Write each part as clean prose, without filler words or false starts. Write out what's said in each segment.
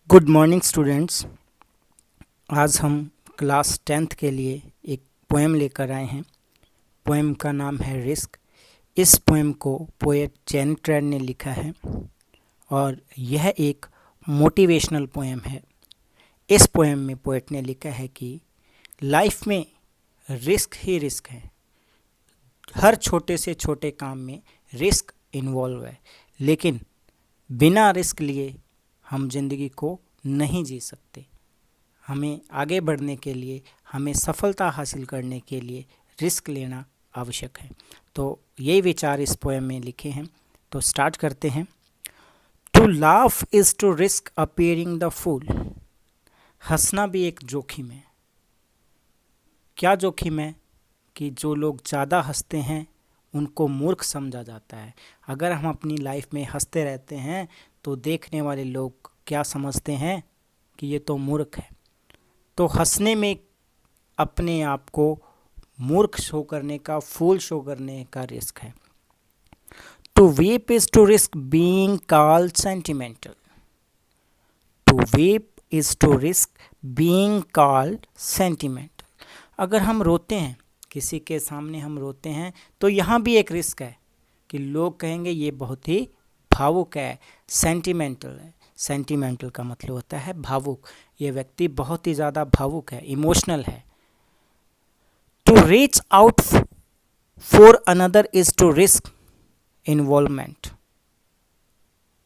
Good morning students. आज हम class 10th के लिए एक पोएम लेकर आए हैं। पोएम का नाम है रिस्क। इस पोएम को पोएट जेनी ट्रेन ने लिखा है और यह एक मोटिवेशनल पोएम है। इस पोएम में पोएट ने लिखा है कि लाइफ में रिस्क ही रिस्क है। हर छोटे से छोटे काम में रिस्क इन्वॉल्व है, लेकिन बिना रिस्क लिए हम ज़िंदगी को नहीं जी सकते। हमें आगे बढ़ने के लिए, हमें सफलता हासिल करने के लिए रिस्क लेना आवश्यक है। तो यही विचार इस पोएम में लिखे हैं। तो स्टार्ट करते हैं। To laugh is to risk appearing the fool. हंसना भी एक जोखिम है। क्या जोखिम है? कि जो लोग ज़्यादा हंसते हैं उनको मूर्ख समझा जाता है। अगर हम अपनी लाइफ में हंसते रहते हैं तो देखने वाले लोग क्या समझते हैं कि ये तो मूर्ख है। तो हंसने में अपने आप को मूर्ख शो करने का, फूल शो करने का रिस्क है। To weep is to risk being called sentimental. To weep is to risk being called sentimental. अगर हम रोते हैं, किसी के सामने हम रोते हैं, तो यहाँ भी एक रिस्क है कि लोग कहेंगे ये बहुत ही भावुक है, सेंटिमेंटल है। सेंटिमेंटल का मतलब होता है भावुक। ये व्यक्ति बहुत ही ज़्यादा भावुक है, इमोशनल है। To reach out for another is to risk involvement.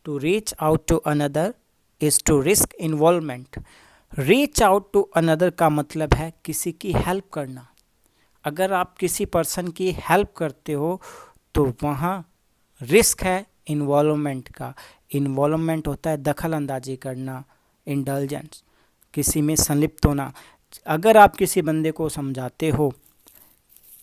To reach out to another is to risk involvement. Reach out to another का मतलब है किसी की हेल्प करना। अगर आप किसी पर्सन की हेल्प करते हो तो वहाँ रिस्क है इन्वॉल्वमेंट का। इन्वॉल्वमेंट होता है दखल अंदाजी करना, इंडल्जेंस, किसी में संलिप्त होना। अगर आप किसी बंदे को समझाते हो,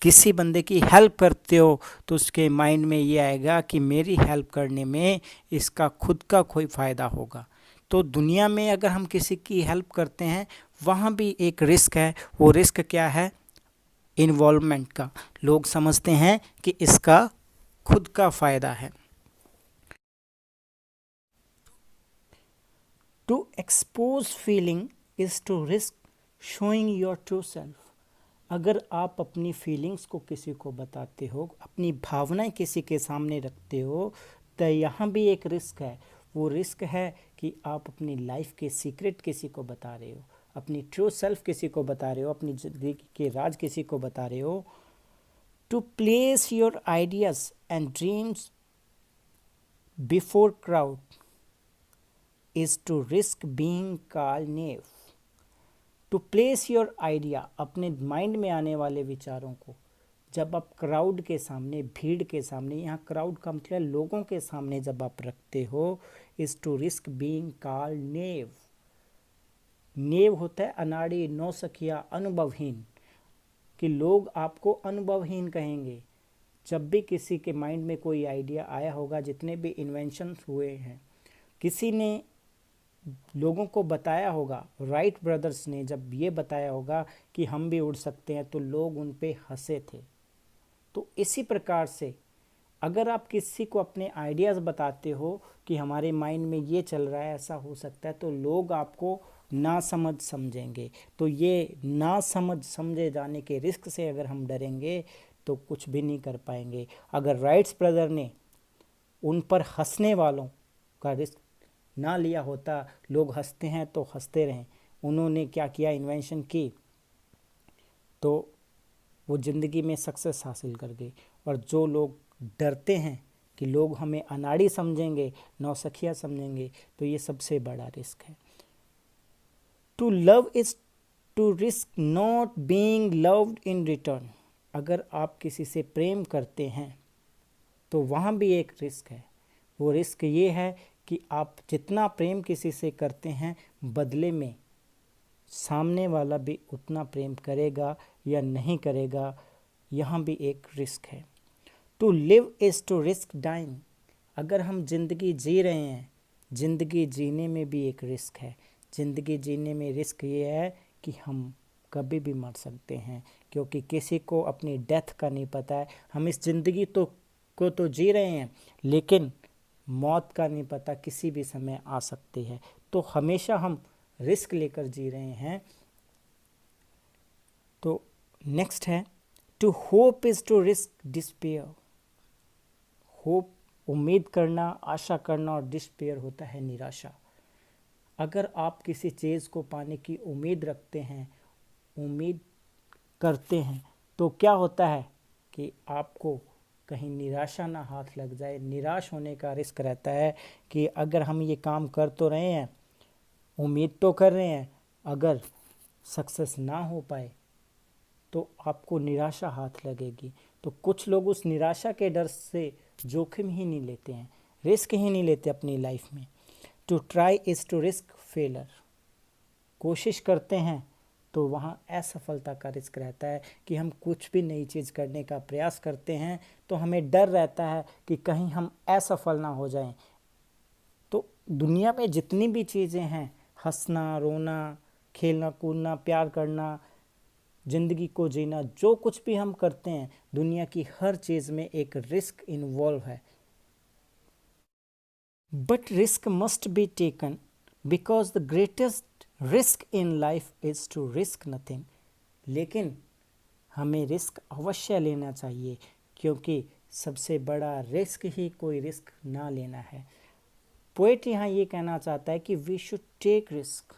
किसी बंदे की हेल्प करते हो, तो उसके माइंड में ये आएगा कि मेरी हेल्प करने में इसका खुद का कोई फ़ायदा होगा। तो दुनिया में अगर हम किसी की हेल्प करते हैं वहाँ भी एक रिस्क है। वो रिस्क क्या है? इन्वॉल्वमेंट का। लोग समझते हैं कि इसका खुद का फ़ायदा है। To expose feeling is to risk showing your true self. अगर आप अपनी फीलिंग्स को किसी को बताते हो, अपनी भावनाएं किसी के सामने रखते हो, तो यहाँ भी एक रिस्क है। वो रिस्क है कि आप अपनी लाइफ के सीक्रेट किसी को बता रहे हो, अपनी ट्रू सेल्फ किसी को बता रहे हो, अपनी ज़िंदगी के राज किसी को बता रहे हो। To place your ideas and dreams before crowd is to risk being called naive. To place your idea, अपने माइंड में आने वाले विचारों को जब आप क्राउड के सामने, भीड़ के सामने, यहाँ क्राउड का मतलब लोगों के सामने जब आप रखते हो, is to risk being called naive. Naive होता है अनाड़ी, नौसखिया, अनुभवहीन, कि लोग आपको अनुभवहीन कहेंगे। जब भी किसी के माइंड में कोई आइडिया आया होगा, जितने भी इन्वेंशन हुए हैं, किसी ने लोगों को बताया होगा, राइट ब्रदर्स ने जब ये बताया होगा कि हम भी उड़ सकते हैं, तो लोग उन पे हंसे थे। तो इसी प्रकार से अगर आप किसी को अपने आइडियाज़ बताते हो कि हमारे माइंड में ये चल रहा है, ऐसा हो सकता है, तो लोग आपको ना समझ समझेंगे। तो ये ना समझ समझे जाने के रिस्क से अगर हम डरेंगे तो कुछ भी नहीं कर पाएंगे। अगर राइट्स ब्रदर ने उन पर हंसने वालों का रिस्क ना लिया होता, लोग हंसते हैं तो हंसते रहें, उन्होंने क्या किया, इन्वेंशन की, तो वो ज़िंदगी में सक्सेस हासिल कर गए। और जो लोग डरते हैं कि लोग हमें अनाड़ी समझेंगे, नौसखिया समझेंगे, तो ये सबसे बड़ा रिस्क है। To love is to risk not being loved in return. अगर आप किसी से प्रेम करते हैं तो वहाँ भी एक रिस्क है। वो रिस्क ये है कि आप जितना प्रेम किसी से करते हैं, बदले में सामने वाला भी उतना प्रेम करेगा या नहीं करेगा, यहाँ भी एक रिस्क है। To live is to risk dying. अगर हम ज़िंदगी जी रहे हैं, ज़िंदगी जीने में भी एक रिस्क है। ज़िंदगी जीने में रिस्क ये है कि हम कभी भी मर सकते हैं, क्योंकि किसी को अपनी डेथ का नहीं पता है। हम इस ज़िंदगी को तो जी रहे हैं, लेकिन मौत का नहीं पता, किसी भी समय आ सकती है। तो हमेशा हम रिस्क लेकर जी रहे हैं। तो नेक्स्ट है to hope is to risk despair. Hope उम्मीद करना, आशा करना, और डिस्पेयर होता है निराशा। अगर आप किसी चीज़ को पाने की उम्मीद रखते हैं, उम्मीद करते हैं, तो क्या होता है कि आपको कहीं निराशा ना हाथ लग जाए। निराश होने का रिस्क रहता है कि अगर हम ये काम कर तो रहे हैं, उम्मीद तो कर रहे हैं, अगर सक्सेस ना हो पाए तो आपको निराशा हाथ लगेगी। तो कुछ लोग उस निराशा के डर से जोखिम ही नहीं लेते हैं, रिस्क ही नहीं लेते अपनी लाइफ में। To try is to risk failure. कोशिश करते हैं तो वहाँ असफलता का रिस्क रहता है कि हम कुछ भी नई चीज़ करने का प्रयास करते हैं तो हमें डर रहता है कि कहीं हम असफल ना हो जाएं। तो दुनिया में जितनी भी चीज़ें हैं, हंसना, रोना, खेलना कूदना, प्यार करना, ज़िंदगी को जीना, जो कुछ भी हम करते हैं, दुनिया की हर चीज़ में एक रिस्क इन्वॉल्व है। But risk must be taken because the greatest risk in life is to risk nothing. लेकिन हमें रिस्क अवश्य लेना चाहिए, क्योंकि सबसे बड़ा रिस्क ही कोई रिस्क ना लेना है। पोएट यहाँ ये कहना चाहता है कि we should take risk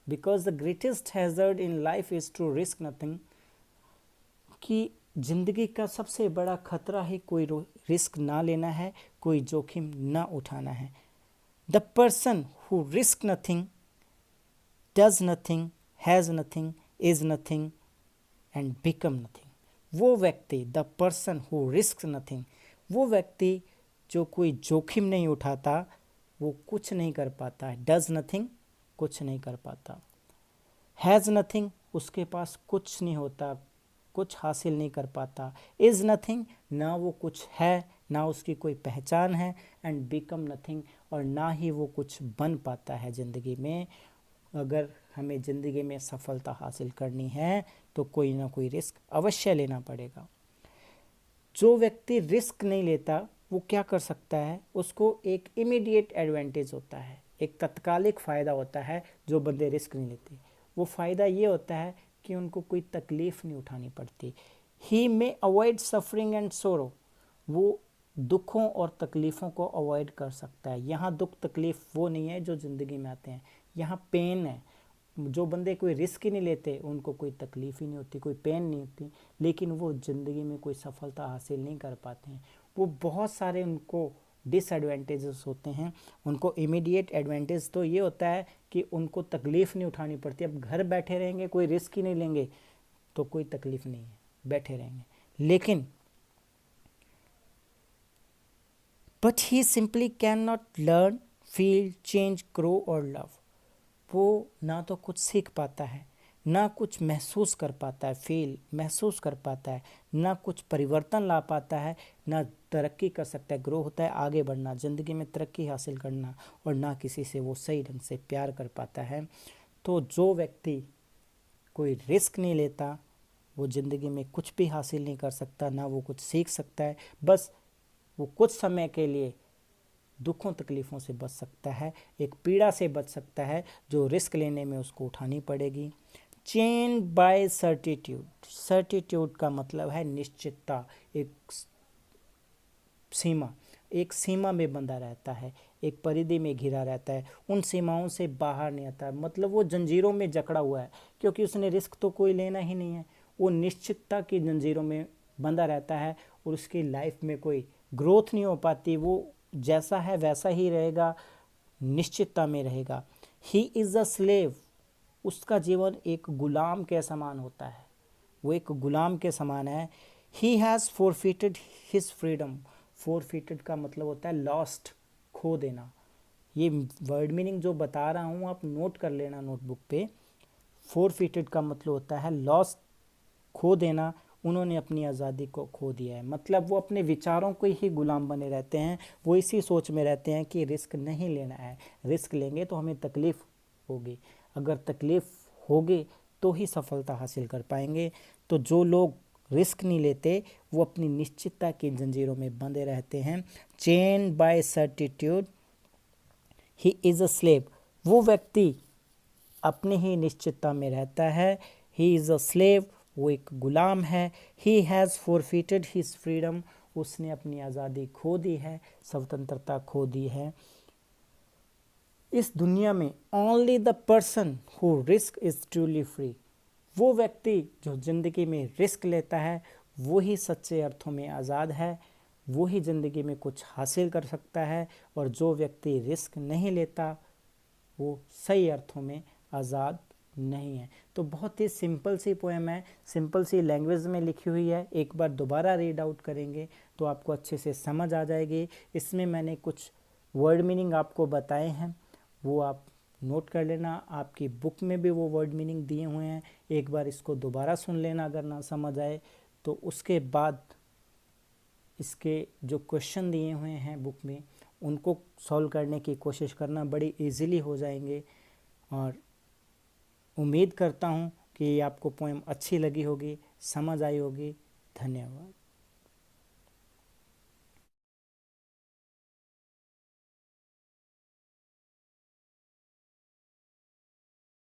because the greatest hazard in life is to risk nothing. कि ज़िंदगी का सबसे बड़ा खतरा ही कोई रिस्क ना लेना है, कोई जोखिम ना उठाना है। The person who risk nothing does nothing, has nothing, is nothing and become nothing. वो व्यक्ति, the person who risk nothing, वो व्यक्ति जो कोई जोखिम नहीं उठाता, वो कुछ नहीं कर पाता है। डज नथिंग, कुछ नहीं कर पाता। हैज़ नथिंग, उसके पास कुछ नहीं होता, कुछ हासिल नहीं कर पाता। इज़ नथिंग, ना वो कुछ है, ना उसकी कोई पहचान है। एंड बिकम नथिंग, और ना ही वो कुछ बन पाता है ज़िंदगी में। अगर हमें ज़िंदगी में सफलता हासिल करनी है तो कोई ना कोई रिस्क अवश्य लेना पड़ेगा। जो व्यक्ति रिस्क नहीं लेता वो क्या कर सकता है, उसको एक इमीडिएट एडवांटेज होता है, एक तत्कालिक फ़ायदा होता है। जो बंदे रिस्क नहीं लेते, वो फ़ायदा ये होता है कि उनको कोई तकलीफ़ नहीं उठानी पड़ती। ही मे अवॉइड सफरिंग एंड सोरो। वो दुखों और तकलीफ़ों को अवॉइड कर सकता है। यहाँ दुख तकलीफ़ वो नहीं है जो ज़िंदगी में आते हैं, यहाँ पेन है। जो बंदे कोई रिस्क ही नहीं लेते उनको कोई तकलीफ़ ही नहीं होती, कोई पेन नहीं होती, लेकिन वो ज़िंदगी में कोई सफलता हासिल नहीं कर पाते हैं। वो बहुत सारे उनको डिसएडवांटेजेस होते हैं। उनको इमीडिएट एडवांटेज तो ये होता है कि उनको तकलीफ़ नहीं उठानी पड़ती। अब घर बैठे रहेंगे, कोई रिस्क ही नहीं लेंगे तो कोई तकलीफ़ नहीं है, बैठे रहेंगे। लेकिन but he simply can not learn, feel, change, grow और लव। वो ना तो कुछ सीख पाता है, ना कुछ महसूस कर पाता है, फील महसूस कर पाता है, ना कुछ परिवर्तन ला पाता है, ना तरक्की कर सकता है, ग्रो होता है आगे बढ़ना, ज़िंदगी में तरक्की हासिल करना, और ना किसी से वो सही ढंग से प्यार कर पाता है। तो जो व्यक्ति कोई रिस्क नहीं लेता वो ज़िंदगी में कुछ भी हासिल नहीं कर सकता, ना वो कुछ सीख सकता है। बस वो कुछ समय के लिए दुखों तकलीफ़ों से बच सकता है, एक पीड़ा से बच सकता है जो रिस्क लेने में उसको उठानी पड़ेगी। Chain by certitude. सर्टिट्यूड का मतलब है निश्चितता, एक सीमा, एक सीमा में बंधा रहता है, एक परिधि में घिरा रहता है, उन सीमाओं से बाहर नहीं आता। मतलब वो जंजीरों में जकड़ा हुआ है, क्योंकि उसने रिस्क तो कोई लेना ही नहीं है। वो निश्चितता की जंजीरों में बंधा रहता है और उसकी लाइफ में कोई ग्रोथ नहीं हो पाती। वो जैसा है वैसा ही रहेगा, निश्चितता में रहेगा। He is a slave. उसका जीवन एक गुलाम के समान होता है, वो एक गुलाम के समान है। He has forfeited his freedom. Forfeited का मतलब होता है लॉस्ट, खो देना। ये वर्ड मीनिंग जो बता रहा हूँ आप नोट कर लेना नोटबुक पे। फोरफिटेड का मतलब होता है लॉस्ट, खो देना। उन्होंने अपनी आज़ादी को खो दिया है, मतलब वो अपने विचारों को ही गुलाम बने रहते हैं। वो इसी सोच में रहते हैं कि रिस्क नहीं लेना है, रिस्क लेंगे तो हमें तकलीफ़ होगी, अगर तकलीफ़ होगी तो ही सफलता हासिल कर पाएंगे। तो जो लोग रिस्क नहीं लेते वो अपनी निश्चितता की जंजीरों में बंधे रहते हैं। Chain by certitude he is a slave, वो व्यक्ति अपनी ही निश्चितता में रहता है। ही इज़ अ स्लेव, वो एक गुलाम है। He has forfeited his freedom, उसने अपनी आज़ादी खो दी है, स्वतंत्रता खो दी है। इस दुनिया में only the person who risk is truly free, वो व्यक्ति जो ज़िंदगी में रिस्क लेता है वो ही सच्चे अर्थों में आज़ाद है, वो ही ज़िंदगी में कुछ हासिल कर सकता है। और जो व्यक्ति रिस्क नहीं लेता वो सही अर्थों में आज़ाद नहीं है। तो बहुत ही सिंपल सी पोएम है, सिंपल सी लैंग्वेज में लिखी हुई है। एक बार दोबारा रीड आउट करेंगे तो आपको अच्छे से समझ आ जाएगी। इसमें मैंने कुछ वर्ड मीनिंग आपको बताए हैं, वो आप नोट कर लेना। आपकी बुक में भी वो वर्ड मीनिंग दिए हुए हैं, एक बार इसको दोबारा सुन लेना अगर ना समझ आए तो। उसके बाद इसके जो क्वेश्चन दिए हुए हैं बुक में उनको सॉल्व करने की कोशिश करना, बड़ी इजीली हो जाएंगे। और उम्मीद करता हूँ कि आपको पोएम अच्छी लगी होगी, समझ आई होगी। धन्यवाद।